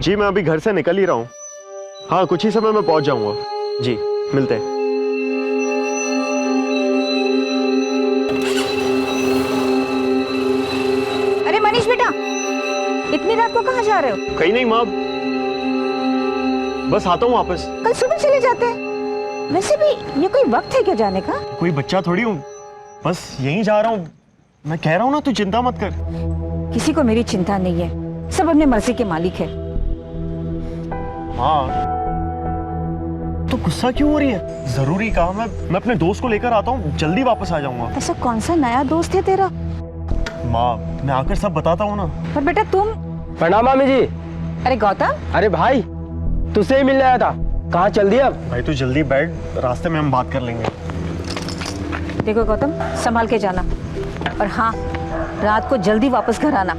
जी मैं अभी घर से निकल ही रहा हूँ। हाँ कुछ ही समय में पहुंच जाऊंगा। जी मिलते हैं। अरे मनीष बेटा, इतनी रात को कहाँ जा रहे हो? कहीं नहीं माँ, बस आता हूँ वापस। कल सुबह चले जाते हैं। वैसे भी ये कोई वक्त है क्या जाने का? कोई बच्चा थोड़ी हूँ, बस यहीं जा रहा हूँ। मैं कह रहा हूँ ना, तू चिंता मत कर। किसी को मेरी चिंता नहीं है, सब अपने मर्जी के मालिक है। हाँ तो गुस्सा क्यों हो रही है? जरूरी काम है, मैं अपने दोस्त को लेकर आता हूँ, जल्दी वापस आ जाऊंगा। ऐसा कौन सा नया दोस्त है तेरा? माँ मैं आकर सब बताता हूँ ना। पर बेटा तुम। प्रणाम मामी जी। अरे गौतम। अरे भाई तुझसे ही मिलने आया था, कहाँ चल दिया? भाई तू जल्दी बैठ, रास्ते में हम बात कर लेंगे। देखो गौतम, संभाल के जाना, और हाँ रात को जल्दी वापस घर आना।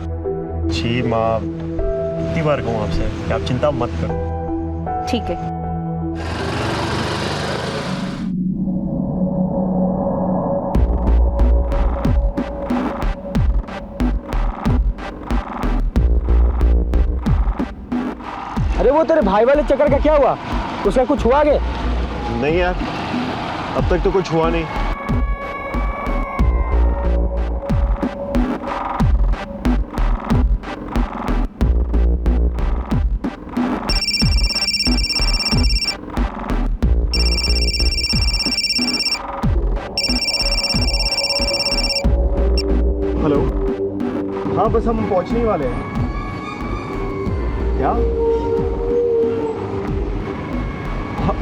जी माँ, कितनी बार कहूँ आपसे कि आप चिंता मत करो। ठीक है। अरे वो तेरे भाई वाले चक्कर का क्या हुआ? उसका कुछ हुआ आगे? नहीं यार, अब तक तो कुछ हुआ नहीं। हेलो, हाँ बस हम पहुंचने ही वाले हैं। क्या? हाँ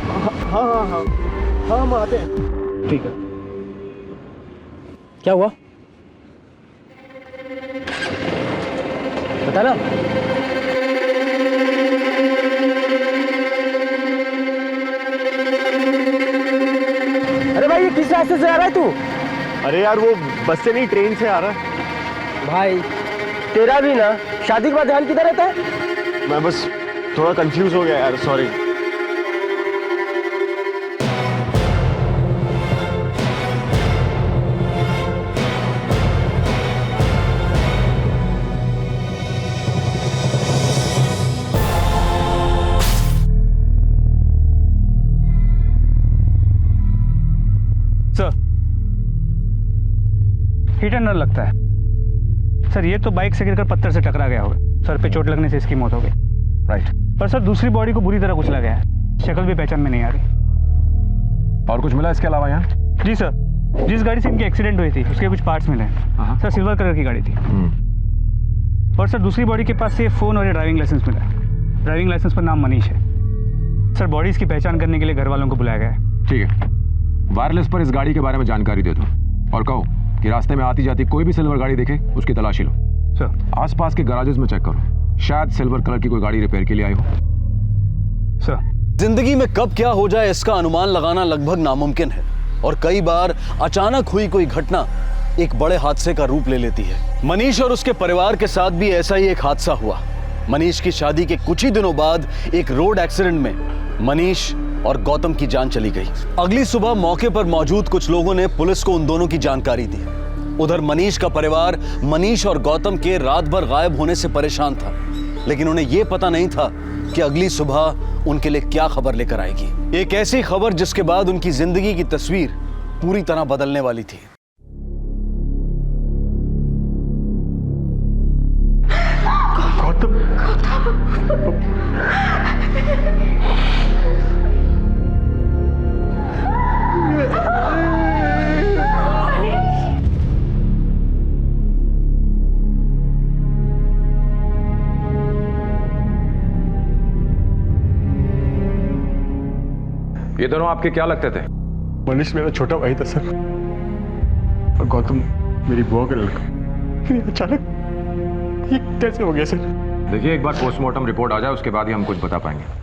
हाँ हाँ हाँ हाँ हम आते हैं। ठीक है। क्या हुआ बता ना। अरे भाई ये किस रास्ते से आ रहा है तू? अरे यार वो बस से नहीं, ट्रेन से आ रहा है। भाई तेरा भी ना शादी के बाद ध्यान किधर रहता है? मैं बस थोड़ा कंफ्यूज हो गया यार, sorry. Sir hit and run लगता है सर। ये तो बाइक से गिरकर पत्थर से टकरा गया होगा, सर पे चोट लगने से इसकी मौत हो गई। राइट। पर सर दूसरी बॉडी को बुरी तरह कुचला गया है, शक्ल भी पहचान में नहीं आ रही। और कुछ मिला इसके अलावा यहाँ? जी सर, जिस गाड़ी से इनकी एक्सीडेंट हुई थी उसके कुछ पार्ट्स मिले हैं सर। सिल्वर कलर की गाड़ी थी। और सर दूसरी बॉडी के पास से फ़ोन और ये ड्राइविंग लाइसेंस मिला है। ड्राइविंग लाइसेंस पर नाम मनीष है सर। बॉडीज़ की पहचान करने के लिए घर वालों को बुलाया गया है। ठीक है, वायरलेस पर इस गाड़ी के बारे में जानकारी दे दो और कहो कि रास्ते में आती जाती कोई भी सिल्वर गाड़ी देखे उसकी तलाशी लो। सर। आसपास के गैराजेस में चेक करो, शायद सिल्वर कलर की कोई गाड़ी रिपेयर के लिए आई हो। सर। जिंदगी में कब क्या हो जाए इसका अनुमान लगाना लगभग नामुमकिन है, और कई बार अचानक हुई कोई घटना एक बड़े हादसे का रूप ले लेती है। मनीष और उसके परिवार के साथ भी ऐसा ही एक हादसा हुआ। मनीष की शादी के कुछ ही दिनों बाद एक रोड एक्सीडेंट में मनीष और गौतम की जान चली गई। अगली सुबह मौके पर मौजूद कुछ लोगों ने पुलिस को उन दोनों की जानकारी दी। उधर मनीष का परिवार मनीष और गौतम के रात भर गायब होने से परेशान था, लेकिन उन्हें यह पता नहीं था कि अगली सुबह उनके लिए क्या खबर लेकर आएगी। एक ऐसी खबर जिसके बाद उनकी जिंदगी की तस्वीर पूरी तरह बदलने वाली थी। ये दोनों आपके क्या लगते थे? मनीष मेरा छोटा भाई था सर, और गौतम मेरी बुआ का लड़का। फिर अचानक ये कैसे हो गया सर? देखिए एक बार पोस्टमार्टम रिपोर्ट आ जाए उसके बाद ही हम कुछ बता पाएंगे।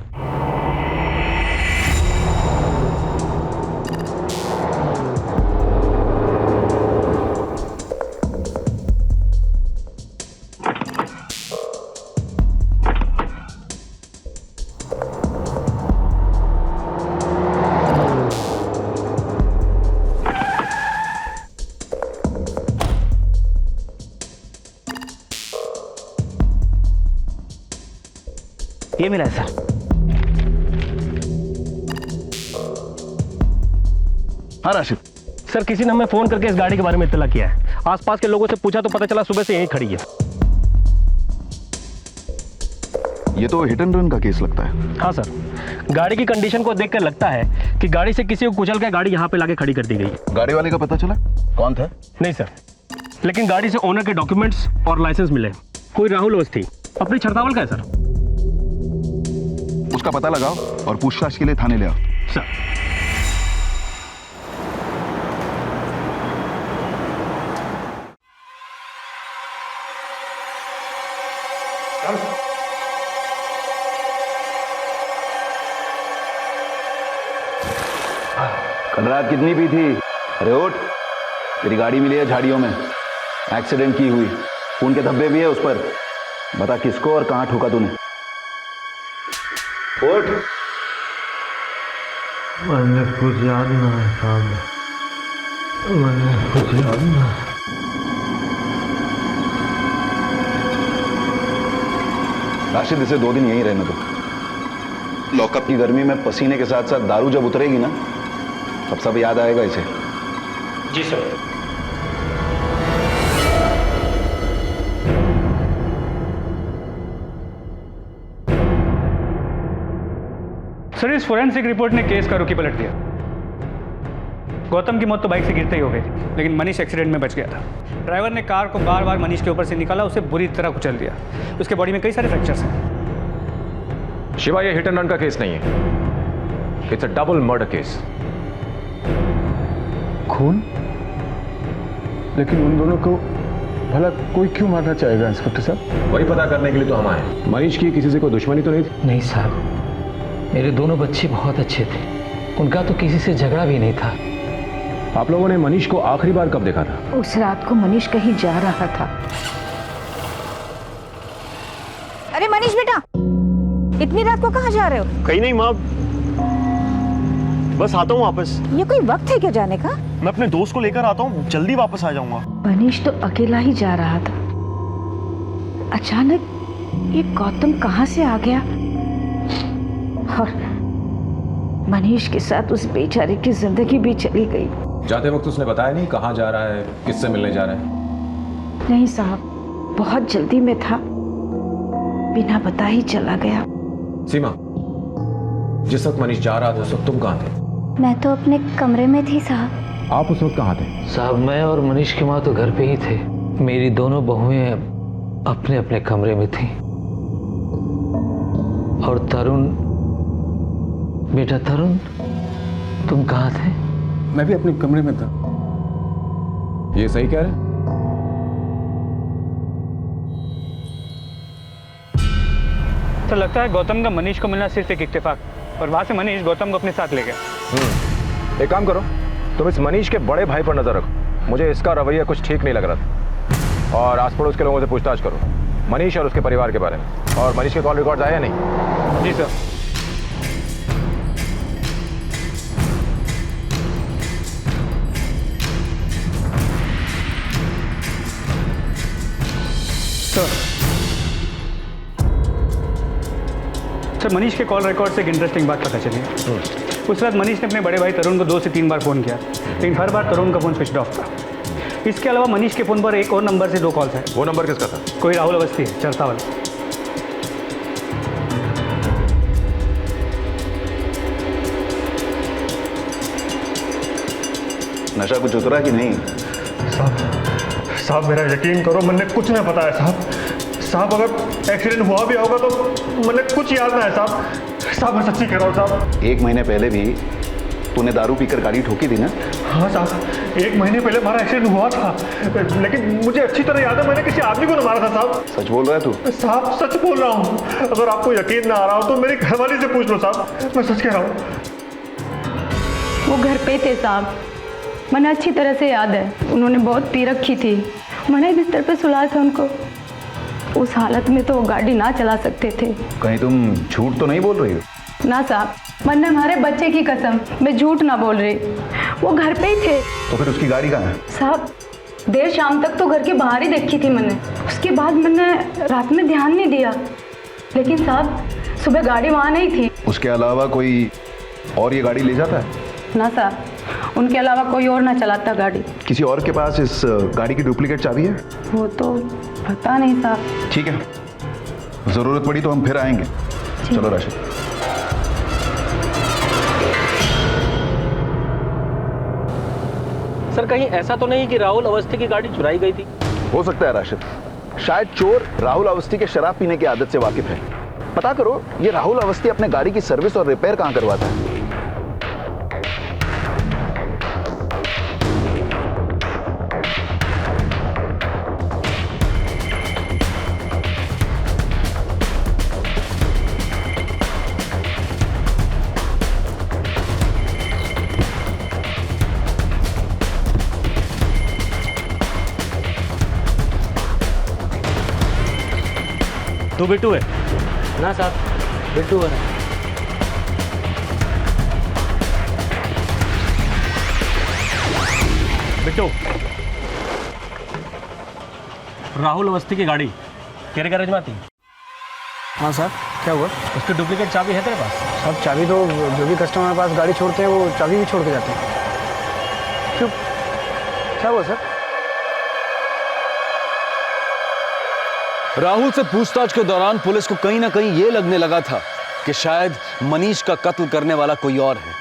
ये मिला है सर। हाँ राशिद सर, किसी ने हमें फोन करके इस गाड़ी के बारे में इत्तला किया है। आसपास के लोगों से पूछा तो पता चला सुबह से यहीं खड़ी है। ये तो हिट एंड रन का केस लगता है। हाँ सर, गाड़ी की कंडीशन को देखकर लगता है कि गाड़ी से किसी को कुचल के गाड़ी यहाँ पे लाके खड़ी कर दी गई। गाड़ी वाले का पता चला कौन था? नहीं सर, लेकिन गाड़ी से ओनर के डॉक्यूमेंट्स और लाइसेंस मिले। कोई राहुल अवस्थी, अपनी छरतावल का है सर। उसका पता लगाओ और पूछताछ के लिए थाने ले आओ। सर कल रात कितनी पी थी? अरे उठ, तेरी गाड़ी मिली है झाड़ियों में, एक्सीडेंट की हुई, खून के धब्बे भी है उस पर। बता किसको और कहां ठोका तूने? उठ। मैंने कुछ याद ना है साहब, मैंने कुछ याद ना। राशिद, इसे 2 दिन यहीं रहने दो। लॉकअप की गर्मी में पसीने के साथ साथ दारू जब उतरेगी ना, तब सब याद आएगा इसे। जी सर। सर, इस फोरेंसिक रिपोर्ट ने केस का रुखी पलट दिया। गौतम की मौत तो बाइक से गिरते ही हो गई थी, लेकिन मनीष एक्सीडेंट में बच गया था। ड्राइवर ने कार को बार बार मनीष के ऊपर से निकाला, उसे बुरी तरह कुचल दिया। उसके बॉडी में कई सारे फ्रैक्चर्स हैं। शिवा, ये हिट एंड रन का केस नहीं है, it's a double murder case. खून? लेकिन उन दोनों को भला कोई क्यों मारना चाहेगा इंस्पेक्टर साहब? वही पता करने के लिए तो हम आए। मनीष की किसी से कोई दुश्मनी तो नहीं थी? नहीं साहब, मेरे दोनों बच्चे बहुत अच्छे थे, उनका तो किसी से झगड़ा भी नहीं था। आप लोगों ने मनीष को आखिरी बार कब देखा था? उस रात को मनीष कहीं जा रहा था। अरे मनीष बेटा, इतनी रात को कहाँ जा रहे हो? कहीं नहीं माँ, बस आता हूँ वापस। ये कोई वक्त है क्या जाने का? मैं अपने दोस्त को लेकर आता हूँ, जल्दी वापस आ जाऊंगा। मनीष तो अकेला ही जा रहा था, अचानक ये गौतम कहाँ से आ गया और मनीष के साथ उस बेचारे की जिंदगी भी चली गई। जाते वक्त उसने बताया नहीं कहाँ जा रहा है, किससे मिलने जा रहा है? नहीं साहब, बहुत जल्दी में था, बिना बता ही चला गया। सीमा, जिस वक्त मनीष जा रहा था उस वक्त तुम कहाँ थे? मैं तो अपने कमरे में थी साहब। आप उस वक्त कहाँ थे? साहब, मैं और मनीष की माँ तो घर पे ही थे। मेरी दोनों बहुएं अपने अपने कमरे में थी। और तरुण, बेटा तरुण, तुम कहाँ थे? मैं भी अपने कमरे में था। ये सही कह रहे? तो लगता है गौतम का मनीष को मिलना सिर्फ एक इत्तेफाक, और वहां से मनीष गौतम को अपने साथ ले गया। एक काम करो, तुम इस मनीष के बड़े भाई पर नजर रखो। मुझे इसका रवैया कुछ ठीक नहीं लग रहा था। और आस पड़ोस के लोगों से पूछताछ करो मनीष और उसके परिवार के बारे में। और मनीष के कॉल रिकॉर्ड आए या नहीं? जी सर। सर, मनीष के कॉल रिकॉर्ड से एक इंटरेस्टिंग बात पता चली। उस रात मनीष ने अपने बड़े भाई तरुण को 2 से 3 बार फ़ोन किया, लेकिन हर बार तरुण का फ़ोन स्विच ऑफ था। इसके अलावा मनीष के फ़ोन पर एक और नंबर से 2 कॉल्स हैं। वो नंबर किसका था? कोई राहुल अवस्थी है, चरसावल। नशा कुछ उतरा कि नहीं? साहब मेरा यकीन करो, मैंने कुछ नहीं पता है साहब। अगर एक्सीडेंट हुआ भी होगा तो मैंने कुछ याद ना है साहब। मैं सच्ची कह रहा हूँ साहब। 1 महीने पहले भी तूने दारू पीकर गाड़ी ठोकी थी ना? हाँ साहब, 1 महीने पहले हमारा एक्सीडेंट हुआ था, लेकिन मुझे अच्छी तरह याद है मैंने किसी आदमी को न मारा था साहब। सच बोल रहा है तू? साहब सच बोल रहा हूँ। अगर आपको यकीन ना आ रहा हो तो मेरी घरवाली से पूछ लो साहब, मैं सच कह रहा हूँ। वो घर पे थे साहब, मैंने अच्छी तरह से याद है। उन्होंने बहुत पी रखी थी, मैंने बिस्तर पे सुलाया था उनको। उस हालत में तो वो गाड़ी ना चला सकते थे। कहीं तुम झूठ तो नहीं बोल रही हो? ना साहब, मैंने हमारे बच्चे की कसम, मैं झूठ ना बोल रही। वो घर पे ही थे। तो फिर उसकी गाड़ी कहाँ है? साहब, देर शाम तक तो घर के बाहर ही देखी थी मैंने। उसके बाद मैंने रात में ध्यान नहीं दिया, लेकिन साहब सुबह गाड़ी वहाँ नहीं थी। उसके अलावा कोई और ये गाड़ी ले जाता है? ना सर, उनके अलावा कोई और ना चलाता गाड़ी। किसी और के पास इस गाड़ी की डुप्लीकेट चाबी है? वो तो पता नहीं साहब। ठीक है, जरूरत पड़ी तो हम फिर आएंगे। चलो राशिद। सर कहीं ऐसा तो नहीं कि राहुल अवस्थी की गाड़ी चुराई गई थी? हो सकता है राशिद, शायद चोर राहुल अवस्थी के शराब पीने की आदत से वाकिफ है। पता करो ये राहुल अवस्थी अपने गाड़ी की सर्विस और रिपेयर कहाँ करवाता है। तू बिट्टू है ना साहब, बिट्टू है। बिट्टू, राहुल अवस्थी की गाड़ी तेरे गैरेज में आती है? हाँ सर, क्या हुआ? उसकी डुप्लीकेट चाबी है तेरे पास? सब चाबी तो जो भी कस्टमर के पास गाड़ी छोड़ते हैं वो चाबी भी छोड़ के जाते हैं। क्यों, क्या हुआ सर? राहुल से पूछताछ के दौरान पुलिस को कहीं ना कहीं यह लगने लगा था कि शायद मनीष का कत्ल करने वाला कोई और है,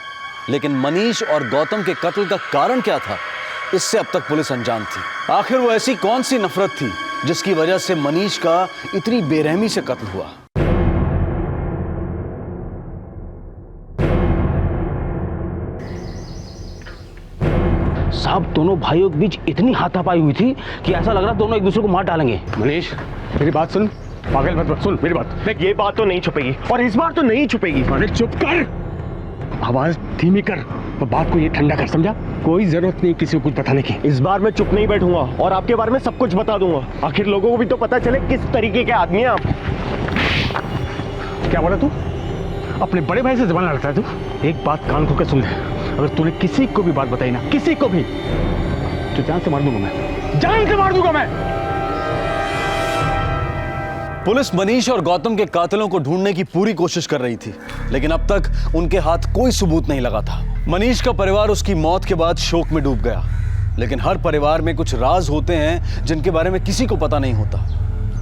लेकिन मनीष और गौतम के कत्ल का कारण क्या था, इससे अब तक पुलिस अनजान थी। आखिर वो ऐसी कौन सी नफरत थी जिसकी वजह से मनीष का इतनी बेरहमी से कत्ल हुआ? साहब दोनों भाइयों के बीच इतनी हाथापाई हुई थी कि ऐसा लग रहा दोनों एक दूसरे को मार डालेंगे। मनीष मेरी बात सुन, पागल मत सुन मेरी बात। देख ये बात तो नहीं छुपेगी और इस बार तो नहीं छुपेगी। अरे चुप कर, आवाज धीमी कर, तो बात को ये ठंडा कर, समझा? कोई जरूरत नहीं किसी को कुछ बताने की। इस बार मैं चुप नहीं बैठूंगा और आपके बारे में सब कुछ बता दूंगा। आखिर लोगों को भी तो पता चले किस तरीके के आदमी हैं आप। क्या बोला तू? अपने बड़े भाई से जबान लड़ता है तू? एक बात कान खोल के सुन ले, अगर तूने किसी को भी बात बताई ना, किसी को भी, तो जान से मार दूंगा मैं, जान से मार दूंगा मैं। पुलिस मनीष और गौतम के कातिलों को ढूंढने की पूरी कोशिश कर रही थी, लेकिन अब तक उनके हाथ कोई सबूत नहीं लगा था। मनीष का परिवार उसकी मौत के बाद शोक में डूब गया, लेकिन हर परिवार में कुछ राज होते हैं जिनके बारे में किसी को पता नहीं होता।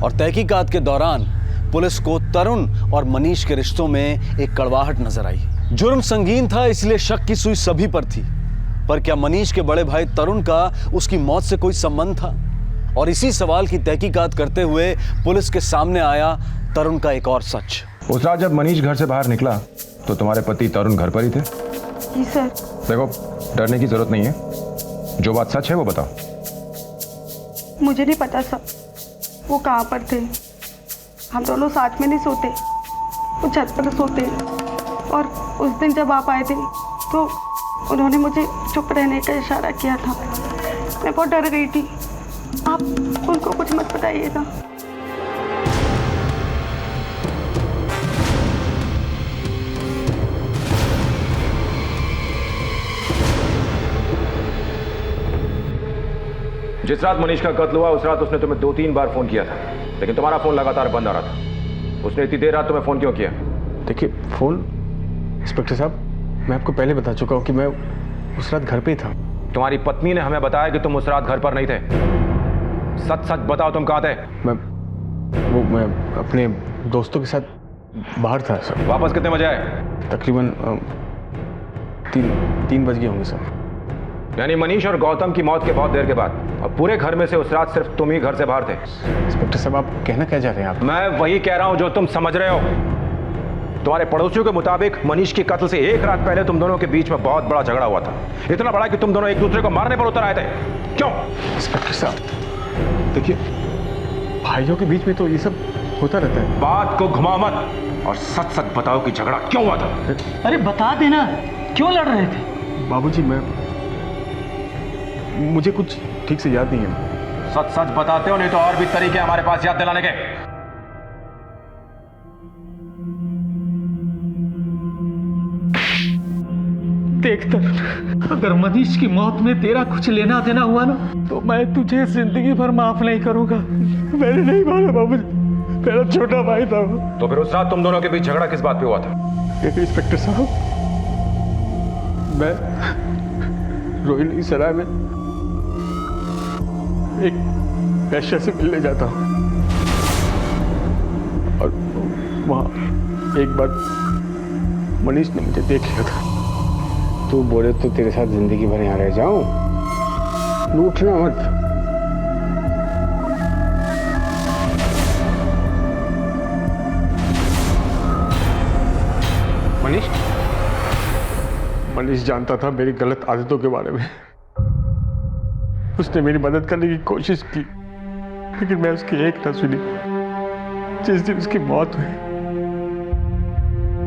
और तहकीकात के दौरान पुलिस को तरुण और मनीष के रिश्तों में एक कड़वाहट नजर आई। जुर्म संगीन था, इसलिए शक की सुई सभी पर थी, पर क्या मनीष के बड़े भाई तरुण का उसकी मौत से कोई संबंध था? और इसी सवाल की तहकीकात करते हुए पुलिस के सामने आया तरुण का एक और सच। उस रात जब मनीष घर से बाहर निकला तो तुम्हारे पति तरुण घर पर ही थे? जी सर। देखो, डरने की जरूरत नहीं है, जो बात सच है वो बताओ। मुझे नहीं पता सर, वो कहाँ पर थे। हम दोनों साथ में नहीं सोते, वो छत पर सोते। और उस दिन जब आप आए थे तो उन्होंने मुझे चुप रहने का इशारा किया था। मैं बहुत डर गई थी। आप उनको कुछ मत बताइएगा। जिस रात मनीष का कत्ल हुआ उस रात उसने तुम्हें 2-3 बार फोन किया था, लेकिन तुम्हारा फोन लगातार बंद आ रहा था। उसने इतनी देर रात तुम्हें फोन क्यों किया? देखिए फोन, इंस्पेक्टर साहब, मैं आपको पहले बता चुका हूँ कि मैं उस रात घर पे ही था। तुम्हारी पत्नी ने हमें बताया कि तुम उस रात घर पर नहीं थे। सच सच बताओ, तुम कहाँ थे? मैं अपने दोस्तों के साथ बाहर था सर। वापस कितने बजे आए? तकरीबन 3 बज गए होंगे सर। यानी मनीष और गौतम की मौत के बहुत देर के बाद, और पूरे घर में से उस रात सिर्फ तुम ही घर से बाहर थे। इंस्पेक्टर साहब आप कहना क्या चाह रहे हैं आप? मैं वही कह रहा हूं जो तुम समझ रहे हो। तुम्हारे पड़ोसियों के मुताबिक मनीष की कत्ल से एक रात पहले तुम दोनों के बीच में बहुत बड़ा झगड़ा हुआ था। इतना बड़ा कि तुम दोनों एक दूसरे को मारने पर उतर आए थे। क्यों? इंस्पेक्टर साहब देखिए, भाइयों के बीच में तो ये सब होता रहता है। बात को घुमा मत और सच सच बताओ कि झगड़ा क्यों हुआ था। अरे बता देना, क्यों लड़ रहे थे? बाबूजी मुझे कुछ ठीक से याद नहीं है। सच सच बताते हो, नहीं तो और भी तरीके हमारे पास याद दिलाने के। देख तरुण, अगर मनीष की मौत में तेरा कुछ लेना देना हुआ ना, तो मैं तुझे जिंदगी भर माफ नहीं करूंगा। मैंने नहीं मारा बाबूजी, मेरा छोटा भाई था वो। तो फिर उस रात तुम दोनों के बीच झगड़ा किस बात पे हुआ था? इंस्पेक्टर साहब, मैं रोहिणी सराय में एक वैश्या से मिलने जाता हूँ और वहाँ एक बार मनीष ने मुझे देख लिया था। तू बोले तो तेरे साथ जिंदगी भर यहाँ रह जाऊं, लूटना मत। मनीष जानता था मेरी गलत आदतों के बारे में। उसने मेरी मदद करने की कोशिश की, लेकिन मैं उसकी एक न सुनी। जिस दिन उसकी मौत हुई,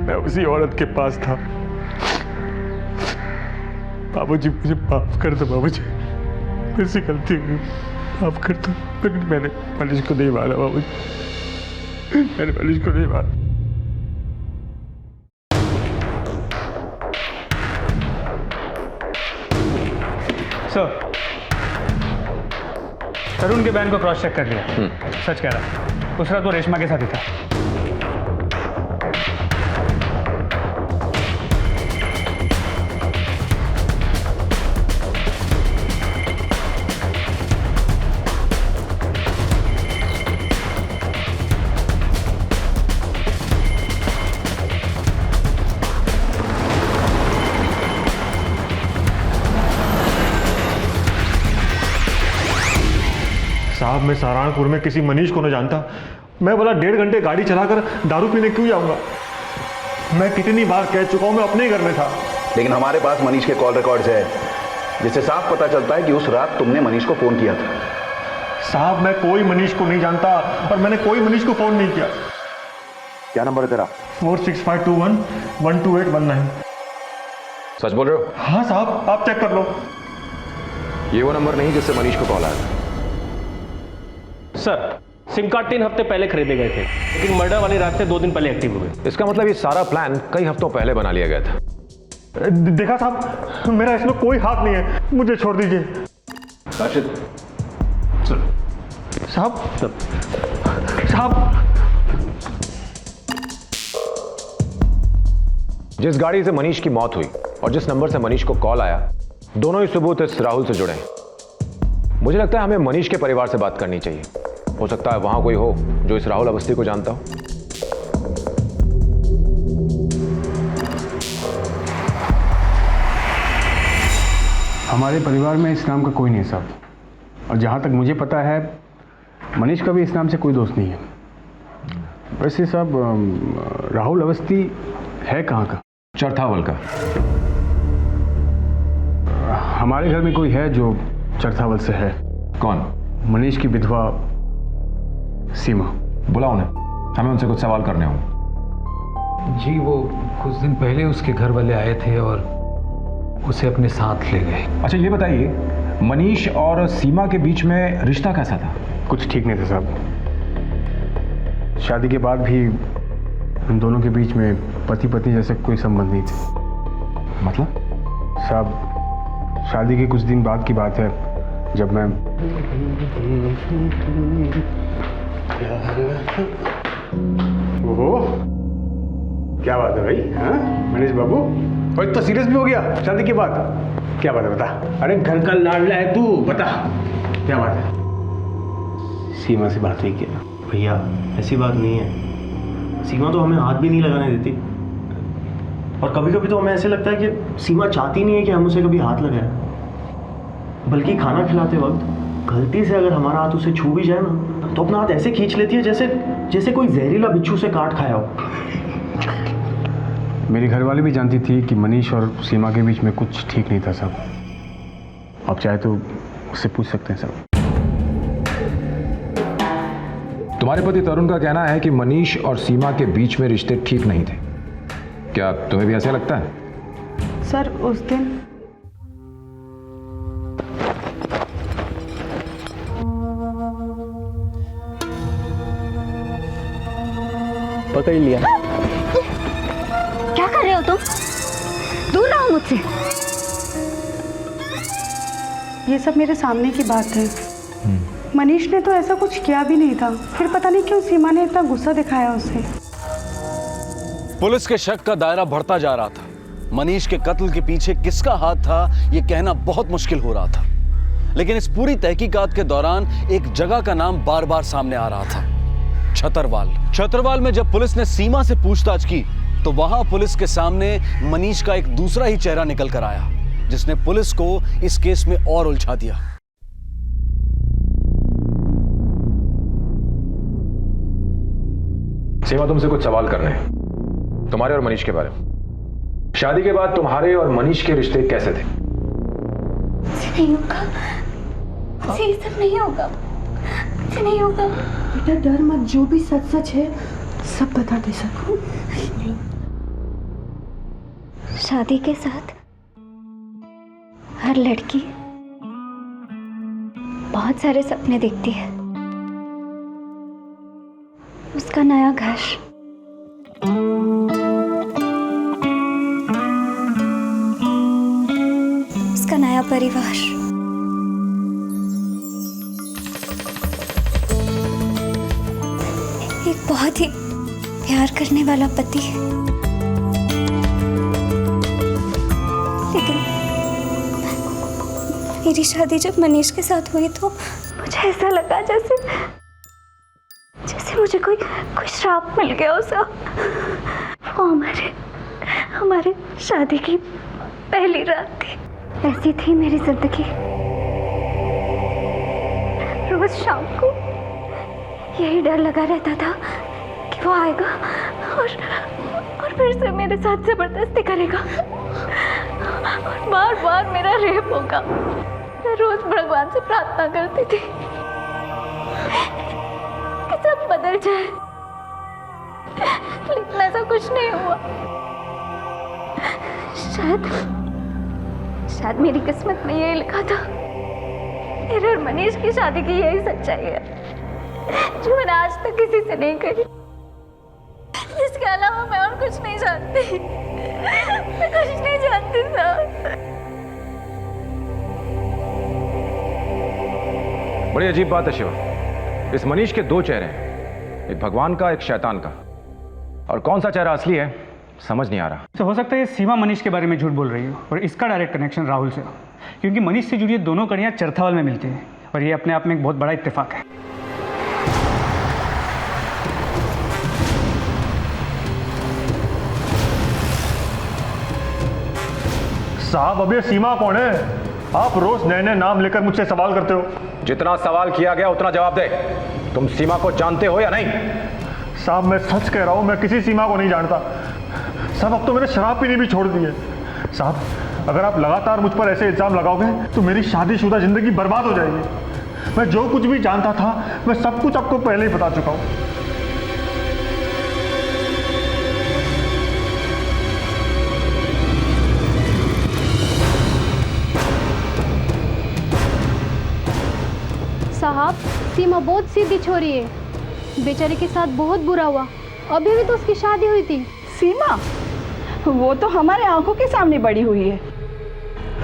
मैं उसी औरत के पास था। बाबूजी, मुझे माफ कर दो बाबूजी, मेरी गलती हुई, माफ कर दो। लेकिन मैंने मनीष को नहीं मारा बाबूजी, मैंने मनीष को नहीं मारा। सर, तरुण के बहन को क्रॉस चेक कर लिया। सच कह रहा, उस रात वो रेशमा के साथ ही था। साहब, मैं सहारनपुर में किसी मनीष को न जानता। मैं बोला 1.5 घंटे गाड़ी चलाकर दारू पीने क्यों जाऊंगा? मैं कितनी बार कह चुका हूं, मैं अपने ही घर में था। लेकिन हमारे पास मनीष के कॉल रिकॉर्ड्स है, जिससे साफ पता चलता है कि उस रात तुमने मनीष को फोन किया था। साहब, मैं कोई मनीष को नहीं जानता और मैंने कोई मनीष को फोन नहीं किया। क्या नंबर है तेरा? 46521 सच बोल रहे हो? हाँ साहब, आप चेक कर लो। ये वो नंबर नहीं जिससे मनीष को कॉल आया था। सर, सिम कार्ड 3 हफ्ते पहले खरीदे गए थे, लेकिन मर्डर वाली रात से 2 दिन पहले एक्टिव हुए। इसका मतलब ये सारा प्लान कई हफ्तों पहले बना लिया गया था। देखा साहब, मेरा इसमें कोई हाथ नहीं है, मुझे छोड़ दीजिए। राशिद, साहब साहब, जिस गाड़ी से मनीष की मौत हुई और जिस नंबर से मनीष को कॉल आया, दोनों ही सबूत इस राहुल से जुड़े हैं। मुझे लगता है हमें मनीष के परिवार से बात करनी चाहिए। हो सकता है वहां कोई हो जो इस राहुल अवस्थी को जानता हो। हमारे परिवार में इस नाम का कोई नहीं साहब, और जहाँ तक मुझे पता है मनीष का भी इस नाम से कोई दोस्त नहीं है। वैसे साहब, राहुल अवस्थी है कहाँ का? चरथावल का। हमारे घर में कोई है जो चरथावल से है। कौन? मनीष की विधवा सीमा। बुलाओ उन्हें, हमें उनसे कुछ सवाल करने होंगे। जी, वो कुछ दिन पहले उसके घर वाले आए थे और उसे अपने साथ ले गए। अच्छा, ये बताइए, मनीष और सीमा के बीच में रिश्ता कैसा था? कुछ ठीक नहीं था साहब। शादी के बाद भी उन दोनों के बीच में पति पत्नी जैसे कोई संबंध नहीं थे। मतलब? साहब, शादी के कुछ दिन बाद की बात है, जब मैं ओहो, क्या बात है भाई? हाँ मनीष बाबू, और तो सीरियस भी हो गया शादी के बाद? क्या बात है बता। अरे घर का लाडला है तू, बता क्या बात है? सीमा से बात हुई क्या? भैया ऐसी बात नहीं है, सीमा तो हमें हाथ भी नहीं लगाने देती, और कभी कभी तो हमें ऐसे लगता है कि सीमा चाहती नहीं है कि हम उसे कभी हाथ लगाएं। बल्कि खाना खिलाते वक्त गलती से अगर हमारा हाथ उसे छू भी जाए ना, तो अपना हाथ ऐसे खींच लेती है जैसे कोई जहरीला बिच्छू से काट खाया हो। मेरी घरवाली भी जानती थी कि मनीष और सीमा के बीच में कुछ ठीक नहीं था साहब। आप चाहे तो उससे पूछ सकते हैं साहब। तुम्हारे पति तरुण का कहना है कि मनीष और सीमा के बीच में रिश्ते ठीक नहीं थे। क्या तुम्हें भी ऐसा लगता है? सर, उस दिन पता ही लिया। क्या कर रहे हो तुम? दूर रहो मुझसे। ये सब मेरे सामने की बात है। मनीष ने तो ऐसा कुछ किया भी नहीं था, फिर पता नहीं क्यों सीमा ने इतना गुस्सा दिखाया उसे। पुलिस के शक का दायरा बढ़ता जा रहा था। मनीष के कत्ल के पीछे किसका हाथ था यह कहना बहुत मुश्किल हो रहा था, लेकिन इस पूरी तहकीकात के दौरान एक जगह का नाम बार बार सामने आ रहा था, छतरवाल। छतरवाल में जब पुलिस ने सीमा से पूछताछ की तो वहां पुलिस के सामने मनीष का एक दूसरा ही चेहरा निकल कर आया, जिसने पुलिस को इस केस में और उलझा दिया। सीमा, तुमसे कुछ सवाल करने हैं, तुम्हारे और मनीष के बारे में। शादी के बाद तुम्हारे और मनीष के रिश्ते कैसे थे? नहीं होगा, ये सब नहीं होगा, नहीं होगा। बेटा डर मत, जो भी सच सच है सब बता दे सकूं। शादी के साथ हर लड़की बहुत सारे सपने देखती है। उसका नया घर, उसका नया परिवार, एक बहुत ही प्यार करने वाला पति। लेकिन मेरी शादी जब मनीष के साथ हुई तो मुझे ऐसा लगा जैसे मुझे कोई श्राप मिल गया उसे। वो हमारे शादी की पहली रात थी। ऐसी थी मेरी जिंदगी। रोज शाम को यही डर लगा रहता था कि वो आएगा और फिर से मेरे साथ जबरदस्ती करेगा और बार बार मेरा रेप होगा। मैं रोज भगवान से प्रार्थना करती थी कि सब बदल जाए, लेकिन ऐसा कुछ नहीं हुआ। शायद मेरी किस्मत में यही लिखा था। मेरे और मनीष की शादी की यही सच्चाई है जो मैंने आज तक किसी से नहीं कही। इसके अलावा मैं और कुछ नहीं जानती। मैं कुछ नहीं जानती साहब। बड़ी अजीब बात है शिवा, इस मनीष के दो चेहरे हैं, एक भगवान का, एक शैतान का, और कौन सा चेहरा असली है समझ नहीं आ रहा। तो हो सकता है सीमा मनीष के बारे में झूठ बोल रही हो और इसका डायरेक्ट कनेक्शन राहुल से हो, क्योंकि मनीष से जुड़ी दोनों कड़ियाँ चरथावल में मिलती हैं और ये अपने आप में एक बहुत बड़ा इत्तेफाक है। साहब, अब ये सीमा कौन है? आप रोज नए नए नाम लेकर मुझसे सवाल करते हो। जितना सवाल किया गया उतना जवाब दे। तुम सीमा को जानते हो या नहीं? साहब, मैं सच कह रहा हूं, मैं किसी सीमा को नहीं जानता। साहब, अब तो मैंने शराब पीनी भी छोड़ दी है। साहब, अगर आप लगातार मुझ पर ऐसे इल्जाम लगाओगे तो मेरी शादीशुदा जिंदगी बर्बाद हो जाएगी। मैं जो कुछ भी जानता था मैं सब कुछ आपको पहले ही बता चुका हूं। साहब, सीमा बहुत सीधी छोरी है। बेचारे के साथ बहुत बुरा हुआ। अभी भी तो उसकी शादी हुई थी। सीमा, वो तो हमारे आंखों के सामने बड़ी हुई है।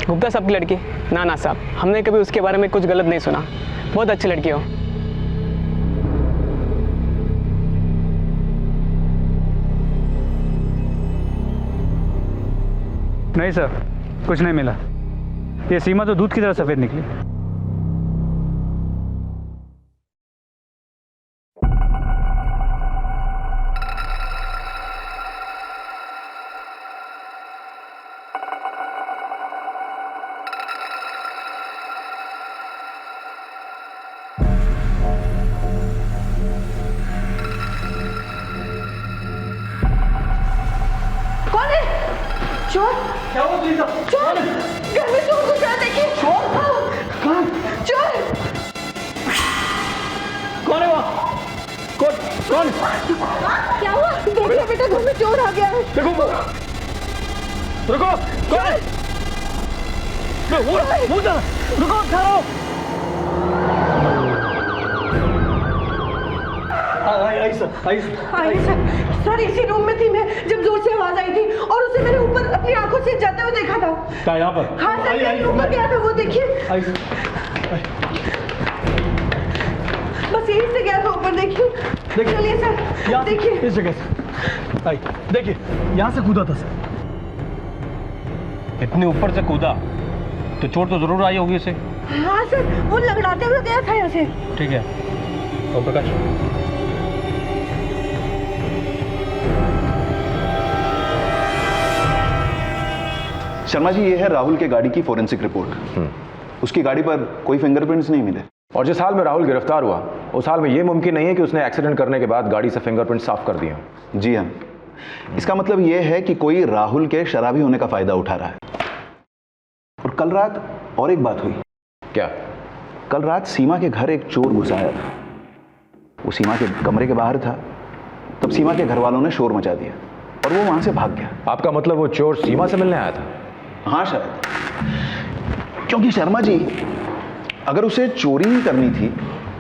गुप्ता साहब की लड़की? ना ना साहब, हमने कभी उसके बारे में कुछ गलत नहीं सुना। बहुत अच्छी लड़की हो। नहीं सर, कुछ नहीं मिला। ये सीमा तो दूध की तरह सफेद निकली। चोर? क्या हुआ प्लीज़? चोर! घर में चोर घुस रहा, देखिए। चोर? कौन? चोर! कौन है वहाँ? कौन? क्या हुआ? देखिए बेटा, घर में चोर आ गया है। देखो, रुको, कौन है? रुको, ठहरो। आई सर, इसी रूम में थी मैं जब जोर से आवाज आई थी और उसे मैंने ऊपर अपनी आंखों से जाते हुए देखा था। क्या यहाँ पर? हाँ सर, ऊपर गया था, वो देखिए। देखिए चलिए सर, यहाँ देखिए। इस जगह से आई, देखिए यहाँ से कूदा था सर। इतने ऊपर से कूदा तो चोट तो जरूर आई होगी इसे। हाँ सर, वो लगड़ाते हुए गया था यहाँ से। ठीक है ओम प्रकाश। शर्मा जी, ये है राहुल के गाड़ी की फोरेंसिक रिपोर्ट। उसकी गाड़ी पर कोई फिंगरप्रिंट्स नहीं मिले। और जिस हाल में राहुल गिरफ्तार हुआ उस हाल में यह मुमकिन नहीं है कि उसने एक्सीडेंट करने के बाद गाड़ी से फिंगरप्रिंट साफ कर दिए हों। जी हाँ, इसका मतलब यह है कि कोई राहुल के शराबी होने का फायदा उठा रहा है। और कल रात और एक बात हुई। क्या? कल रात सीमा के घर एक चोर घुस आया था। वो सीमा के कमरे के बाहर था, तब सीमा के घर वालों ने शोर मचा दिया और वो वहां से भाग गया। आपका मतलब वो चोर सीमा से मिलने आया था? हाँ शायद, क्योंकि शर्मा जी अगर उसे चोरी ही करनी थी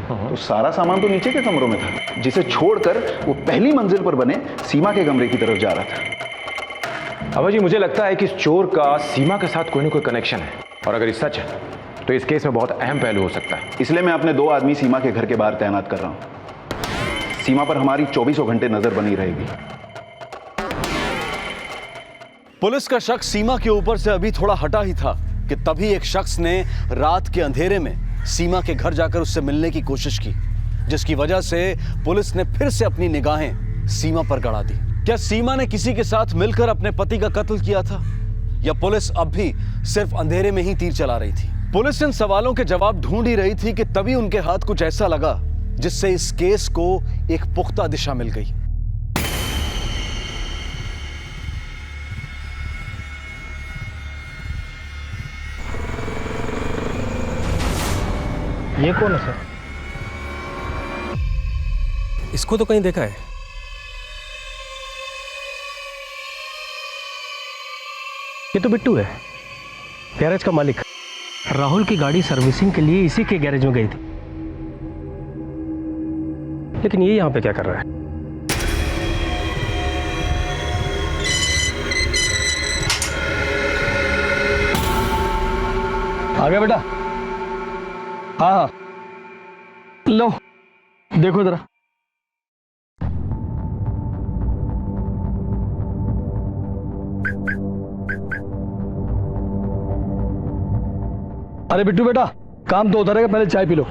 तो सारा सामान तो नीचे के कमरों में था, जिसे छोड़कर वो पहली मंजिल पर बने सीमा के कमरे की तरफ जा रहा था। अभय जी, मुझे लगता है कि इस चोर का सीमा के साथ कोई ना कोई कनेक्शन है, और अगर ये सच है तो इस केस में बहुत अहम पहलू हो सकता है। इसलिए मैं अपने 2 आदमी सीमा के घर के बाहर तैनात कर रहा हूं। सीमा पर हमारी 24 घंटे नजर बनी रहेगी। पुलिस का शक सीमा के ऊपर से अभी थोड़ा हटा ही था कि तभी एक शख्स ने रात के अंधेरे में सीमा के घर जाकर उससे मिलने की कोशिश की, जिसकी वजह से पुलिस ने फिर से अपनी निगाहें सीमा पर गड़ा दी। क्या सीमा ने किसी के साथ मिलकर अपने पति का कत्ल किया था, या पुलिस अब भी सिर्फ अंधेरे में ही तीर चला रही थी? पुलिस इन सवालों के जवाब ढूंढ ही रही थी कि तभी उनके हाथ कुछ ऐसा लगा जिससे इस केस को एक पुख्ता दिशा मिल गई। ये कौन है सर? इसको तो कहीं देखा है। ये तो बिट्टू है, गैरेज का मालिक। राहुल की गाड़ी सर्विसिंग के लिए इसी के गैरेज में गई थी, लेकिन ये यहां पे क्या कर रहा है? आ गया बेटा? हाँ, लो देखो जरा। अरे बिट्टू बेटा, काम तो उधर है, पहले चाय पी लो।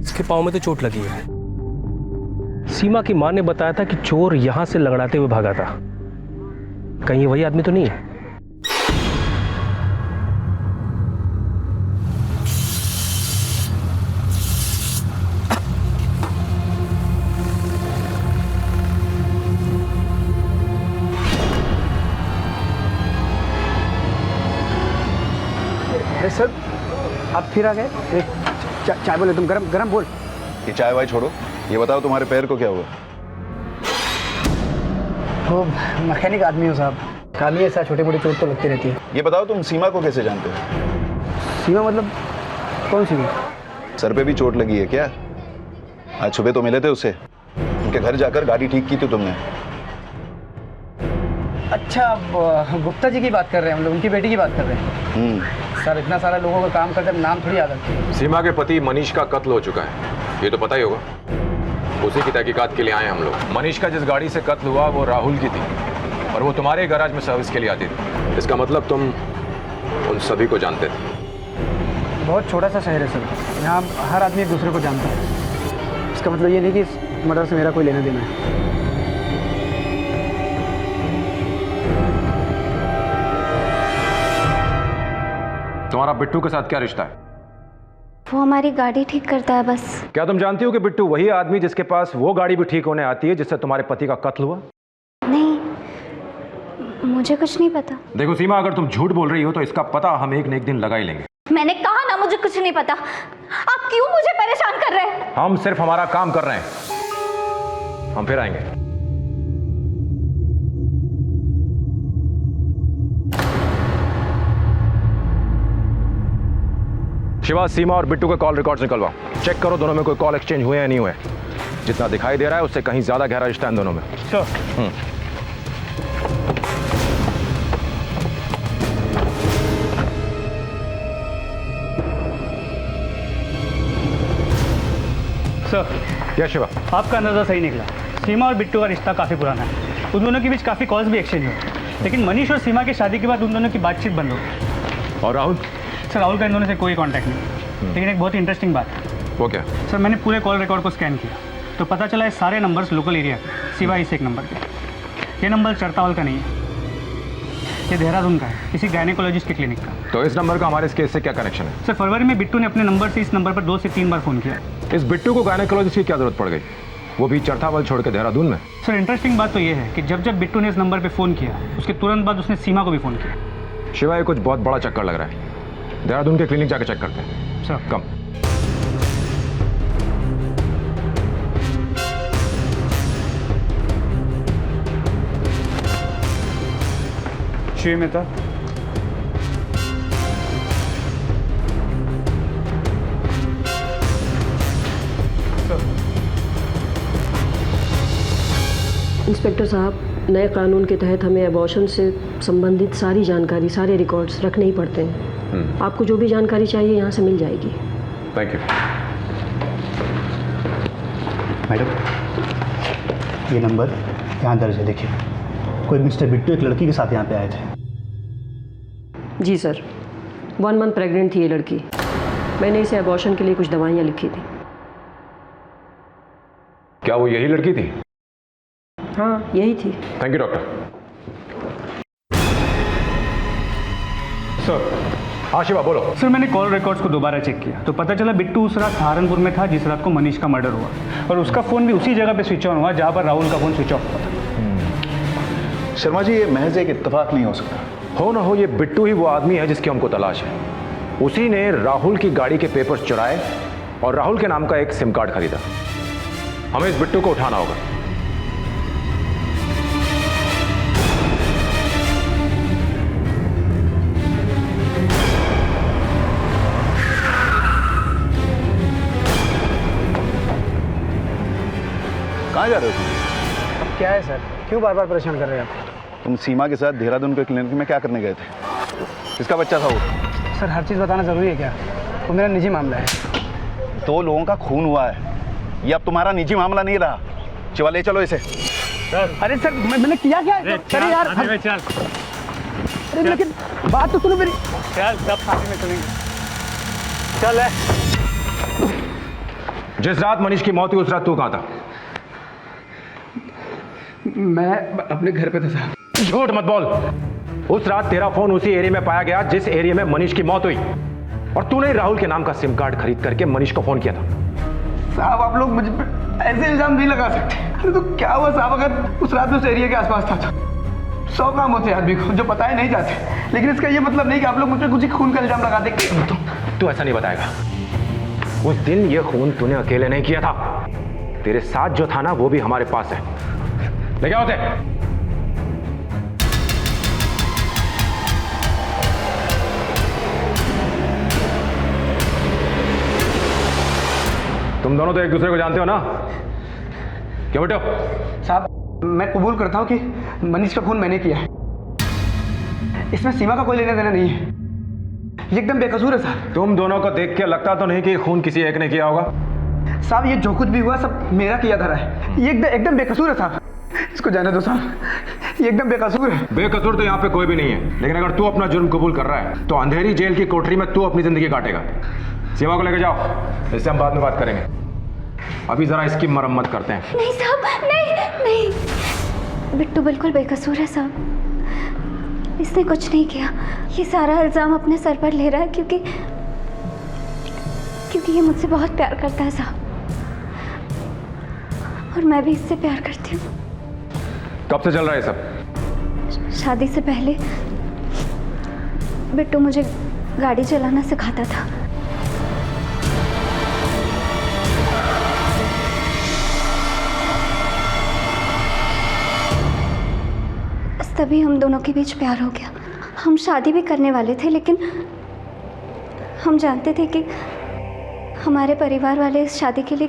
इसके पाँव में तो चोट लगी है। सीमा की मां ने बताया था कि चोर यहां से लगड़ाते हुए भागा था। कहीं ये वही आदमी तो नहीं है? सर आप फिर आ गए? चाय बोले, तुम गरम गरम बोल। ये चाय वाय छोड़ो, ये बताओ तुम्हारे पैर को क्या हुआ? वो मैकेनिक आदमी हो साहब, काम ही ऐसा, छोटी मोटी चोट तो लगती रहती है। ये बताओ तुम सीमा को कैसे जानते हो? सीमा मतलब कौन सी? सर पे भी चोट लगी है क्या? आज सुबह तो मिले थे उससे, उनके घर जाकर गाड़ी ठीक की थी तुमने। अच्छा, गुप्ता जी की बात कर रहे हैं हम लोग, उनकी बेटी की बात कर रहे हैं। सर इतना सारा लोगों का काम करते नाम थोड़ी याद रखते हैं। सीमा के पति मनीष का कत्ल हो चुका है, ये तो पता ही होगा। उसी की तहकीकात के लिए आए हम लोग। मनीष का जिस गाड़ी से कत्ल हुआ वो राहुल की थी, और वो तुम्हारे गैराज में सर्विस के लिए आती थी। इसका मतलब तुम उन सभी को जानते थे। बहुत छोटा सा शहर है सर, यहाँ हर आदमी एक दूसरे को जानता है। इसका मतलब ये नहीं कि इस मर्डर से मेरा कोई लेना देना है। तुम्हारा बिट्टू के साथ क्या रिश्ता है? वो हमारी गाड़ी ठीक करता है बस। क्या तुम जानती हो कि बिट्टू वही आदमी जिसके पास वो गाड़ी भी ठीक होने आती है जिससे तुम्हारे पति का कत्ल हुआ? नहीं, मुझे कुछ नहीं पता। देखो सीमा, अगर तुम झूठ बोल रही हो तो इसका पता हम एक न एक दिन लगा ही लेंगे। मैंने कहा ना मुझे कुछ नहीं पता। आप क्यों मुझे परेशान कर रहे हैं? हम सिर्फ हमारा काम कर रहे हैं, हम फिर आएंगे। शिवा, सीमा और बिट्टू के कॉल रिकॉर्ड्स निकलवाओ। चेक करो दोनों में कोई कॉल एक्सचेंज हुए या नहीं हुए। जितना दिखाई दे रहा है उससे कहीं ज्यादा गहरा रिश्ता है दोनों में। Sir, yes Shiva. आपका अंदाजा सही निकला। सीमा और बिट्टू का रिश्ता काफ़ी पुराना है। उन दोनों के बीच काफ़ी कॉल्स भी एक्सचेंज हुए, लेकिन मनीष और सीमा की शादी के बाद उन दोनों की बातचीत बंद हो गई। और राहुल? सर, राहुल का इन दोनों से कोई कांटेक्ट नहीं। लेकिन एक बहुत ही इंटरेस्टिंग बात है। वो क्या? सर, मैंने पूरे कॉल रिकॉर्ड को स्कैन किया तो पता चला है सारे नंबर्स लोकल एरिया के सिवाय इस एक नंबर के। ये नंबर चरतावल का नहीं है, ये देहरादून का है, किसी गायनेकोलॉजिस्ट के क्लिनिक का। तो इस नंबर का हमारे इस केस से क्या कनेक्शन है? सर, फरवरी में बिट्टू ने अपने नंबर से इस नंबर पर 2 से 3 बार फ़ोन किया। इस बिट्टू को गायनेकोलॉजिस्ट की क्या जरूरत पड़ गई, वो भी चरथावल छोड़ के देहरादून में? सर, इंटरेस्टिंग बात तो ये है कि जब जब बिट्टू ने इस नंबर पे फ़ोन किया उसके तुरंत बाद उसने सीमा को भी फ़ोन किया। शिवा, ये कुछ बहुत बड़ा चक्कर लग रहा है। देहरादून के क्लिनिक जाकर चेक करते हैं। सर, कम। शिव मेहता, इंस्पेक्टर साहब, नए कानून के तहत हमें अबॉर्शन से संबंधित सारी जानकारी, सारे रिकॉर्ड्स रखने ही पड़ते हैं। आपको जो भी जानकारी चाहिए यहाँ से मिल जाएगी। Thank you. मैडम, ये नंबर यहाँ दर्ज है, देखिए। कोई मिस्टर बिट्टू एक लड़की के साथ यहाँ पे आए थे। जी सर, 1 मंथ प्रेग्नेंट थी ये लड़की। मैंने इसे अबॉर्शन के लिए कुछ दवाइयाँ लिखी थी। क्या वो यही लड़की थी? हाँ, यही थी। Thank you doctor. सर। हाँ शिवा, बोलो। सर, मैंने कॉल रिकॉर्ड्स को दोबारा चेक किया तो पता चला बिट्टू उस रात सहारनपुर में था जिस रात को मनीष का मर्डर हुआ, और उसका फ़ोन भी उसी जगह पे स्विच ऑन हुआ जहाँ पर राहुल का फ़ोन स्विच ऑफ हुआ था। शर्मा जी, ये महज एक इत्तेफाक नहीं हो सकता। हो ना हो, ये बिट्टू ही वो आदमी है जिसकी हमको तलाश है। उसी ने राहुल की गाड़ी के पेपर्स चुराए और राहुल के नाम का एक सिम कार्ड खरीदा। हमें इस बिट्टू को उठाना होगा। कहाँ जा रहे हो तुम? अब क्या है सर, क्यों बार बार परेशान कर रहे हैं आप? तुम सीमा के साथ देहरादून के क्लिनिक में क्या करने गए थे? किसका बच्चा था वो? सर, हर चीज़ बताना ज़रूरी है क्या? वो मेरा निजी मामला है। 2 लोगों का खून हुआ है, ये अब तुम्हारा निजी मामला नहीं रहा। शिवा, ले चलो इसे। अरे सर, मैंने किया क्या? अरे यार, चल। अरे लेकिन बात तो सुनो मेरी। चल, सब साथ में सुनेंगे। चल है। जिस रात मनीष की मौत हुई उस रात तू कहाँ था? मैं अपने घर पे था साहब। झूठ मत बोल। उस रात तेरा फोन उसी एरिया में पाया गया जिस एरिया में मनीष की मौत हुई, और तूने राहुल के नाम का सिम कार्ड खरीद करके मनीष को फोन किया था। साहब, आप लोग मुझे ऐसे इल्जाम नहीं लगा सकते। अरे तो क्या हुआ साहब, अगर उस रात में उस एरिया के आसपास था तो 100 काम होते आदमी को जो बताए नहीं जाते, लेकिन इसका ये मतलब नहीं कि आप लोग मुझ पर कुछ खून का इल्जाम लगा देंगे। तू ऐसा नहीं बताएगा। उस दिन ये खून तूने अकेले नहीं किया था, तेरे साथ जो था ना वो भी हमारे पास है। ले क्या होते? तुम दोनों तो एक दूसरे को जानते हो ना? क्या बेटो? साहब, मैं कबूल करता हूँ कि मनीष का खून मैंने किया है। इसमें सीमा का कोई लेना देना नहीं है, ये एकदम बेकसूर है साहब। तुम दोनों को देख के लगता तो नहीं कि खून किसी एक ने किया होगा। साहब, ये जो कुछ भी हुआ सब मेरा किया धरा है। ये एकदम बेकसूर है साहब, इसको जाने दो साहब, ये एकदम बेकसूर है। बेकसूर तो यहाँ पे कोई भी नहीं है, लेकिन अगर तू अपना जुर्म कबूल कर रहा है तो अंधेरी जेल की कोठरी में तू अपनी जिंदगी काटेगा। सीमा को लेकर जाओ, इससे हम बाद में बात करेंगे। अभी जरा इसकी मरम्मत करते हैं। नहीं साहब, नहीं। बिट्टू बिल्कुल बेकसूर है साहब, इसने कुछ नहीं किया। ये सारा इल्ज़ाम अपने सर पर ले रहा है क्योंकि ये मुझसे बहुत प्यार करता है साहब, और मैं भी इससे प्यार करती हूँ। कब से चल रहा है सब? शादी से पहले बिट्टू मुझे गाड़ी चलाना सिखाता था। तभी हम दोनों के बीच प्यार हो गया। हम शादी भी करने वाले थे, लेकिन हम जानते थे कि हमारे परिवार वाले इस शादी के लिए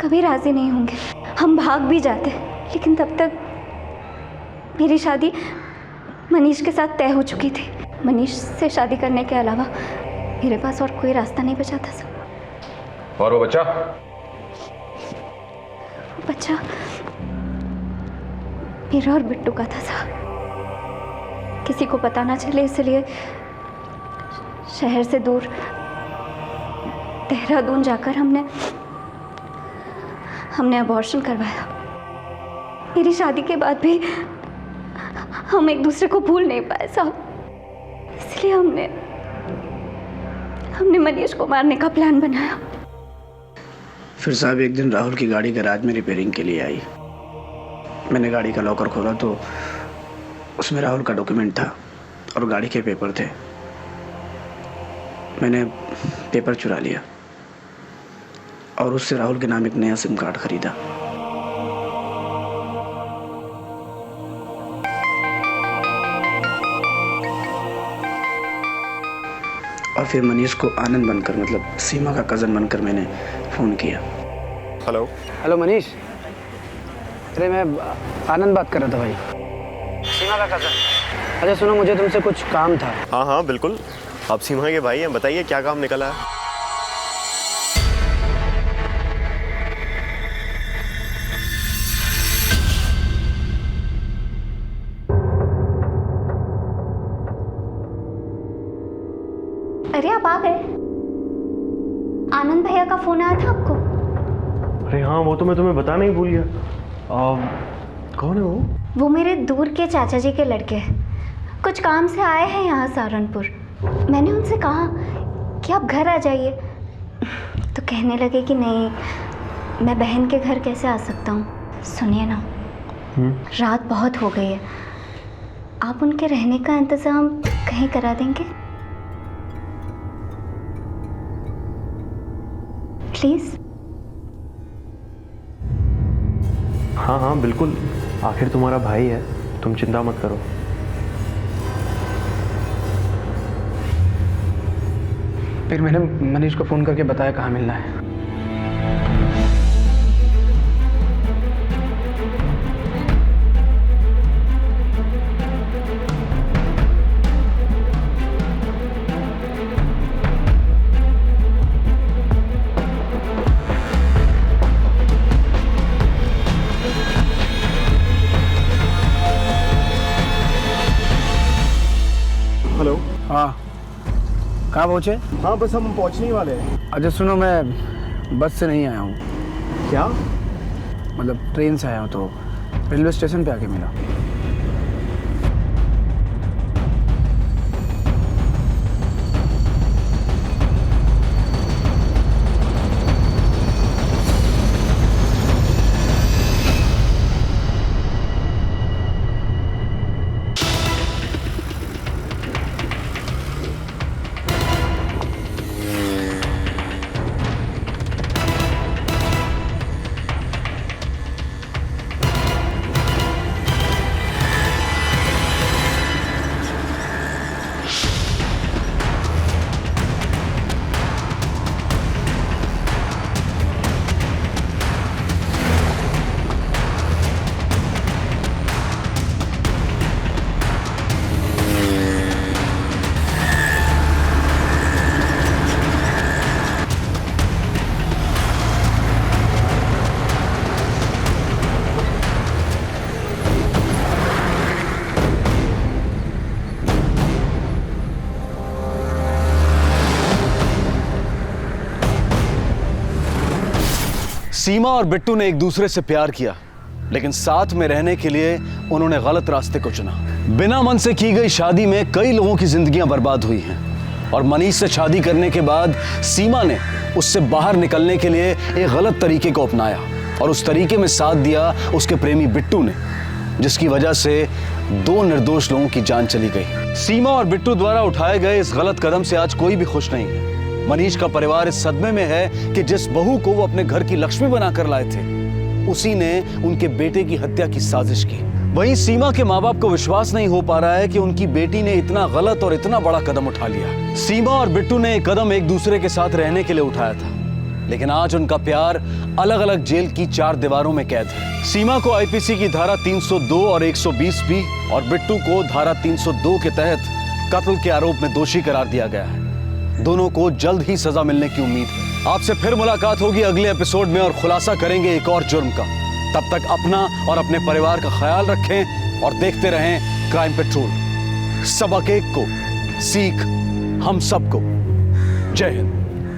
कभी राज़ी नहीं होंगे। हम भाग भी जाते, लेकिन तब तक मेरी शादी मनीष के साथ तय हो चुकी थी। मनीष से शादी करने के अलावा मेरे पास और कोई रास्ता नहीं बचा था सर। और वो बच्चा? बच्चा मेरा और बिट्टू का था सर। किसी को पता ना चले इसलिए शहर से दूर देहरादून जाकर हमने अबॉर्शन करवाया। मेरी शादी के बाद भी हम एक दूसरे को भूल नहीं पाए साहब, इसलिए हमने मनीष को मारने का प्लान बनाया। फिर साहब एक दिन राहुल की गाड़ी गैराज में रिपेयरिंग के लिए आई। मैंने गाड़ी का लॉकर खोला तो उसमें राहुल का डॉक्यूमेंट था और गाड़ी के पेपर थे। मैंने पेपर चुरा लिया और उससे राहुल के नाम एक नया सिम कार्ड खरीदा। और फिर मनीष को आनंद बनकर, मतलब सीमा का कज़न बनकर मैंने फ़ोन किया। हेलो हेलो मनीष, अरे मैं आनंद बात कर रहा था भाई, सीमा का कज़न। अच्छा सुनो, मुझे तुमसे कुछ काम था। हाँ हाँ बिल्कुल, आप सीमा के भाई हैं, बताइए क्या काम निकला है। अरे आप आ गए। आनंद भैया का फोन आया था आपको? अरे हाँ, वो तो मैं तुम्हें बताना ही भूल गया। कौन है वो? वो मेरे दूर के चाचा जी के लड़के हैं, कुछ काम से आए हैं यहाँ सहारनपुर। मैंने उनसे कहा कि आप घर आ जाइए, तो कहने लगे कि नहीं, मैं बहन के घर कैसे आ सकता हूँ। सुनिए ना, रात बहुत हो गई है, आप उनके रहने का इंतज़ाम कहीं करा देंगे प्लीज़? हाँ हाँ बिल्कुल, आखिर तुम्हारा भाई है, तुम चिंता मत करो। फिर मैंने मनीष को फ़ोन करके बताया कहाँ मिलना है। हेलो। हाँ, कहाँ पहुँचे? हाँ बस हम पहुँचने ही वाले हैं। अच्छा सुनो, मैं बस से नहीं आया हूँ। क्या? मतलब ट्रेन से आया हूँ, तो रेलवे स्टेशन पे आके मिला। सीमा और बिट्टू ने एक दूसरे से प्यार किया, लेकिन साथ में रहने के लिए उन्होंने गलत रास्ते को चुना। बिना मन से की गई शादी में कई लोगों की जिंदगियां बर्बाद हुई हैं और मनीष से शादी करने के बाद सीमा ने उससे बाहर निकलने के लिए एक गलत तरीके को अपनाया और उस तरीके में साथ दिया उसके प्रेमी बिट्टू ने, जिसकी वजह से 2 निर्दोष लोगों की जान चली गई। सीमा और बिट्टू द्वारा उठाए गए इस गलत कदम से आज कोई भी खुश नहीं है। मनीष का परिवार इस सदमे में है कि जिस बहू को वो अपने घर की लक्ष्मी बनाकर लाए थे, उसी ने उनके बेटे की हत्या की साजिश की। वहीं सीमा के माँ बाप को विश्वास नहीं हो पा रहा है कि उनकी बेटी ने इतना गलत और इतना बड़ा कदम उठा लिया। सीमा और बिट्टू ने एक कदम एक दूसरे के साथ रहने के लिए उठाया था, लेकिन आज उनका प्यार अलग अलग जेल की 4 दीवारों में कैद है। सीमा को आईपीसी की धारा 302 और 120 और बिट्टू को धारा 302 के तहत कत्ल के आरोप में दोषी करार दिया गया है। दोनों को जल्द ही सजा मिलने की उम्मीद है। आपसे फिर मुलाकात होगी अगले एपिसोड में और खुलासा करेंगे एक और जुर्म का। तब तक अपना और अपने परिवार का ख्याल रखें और देखते रहें क्राइम पेट्रोल। सबक एक को, सीख हम सबको। जय हिंद।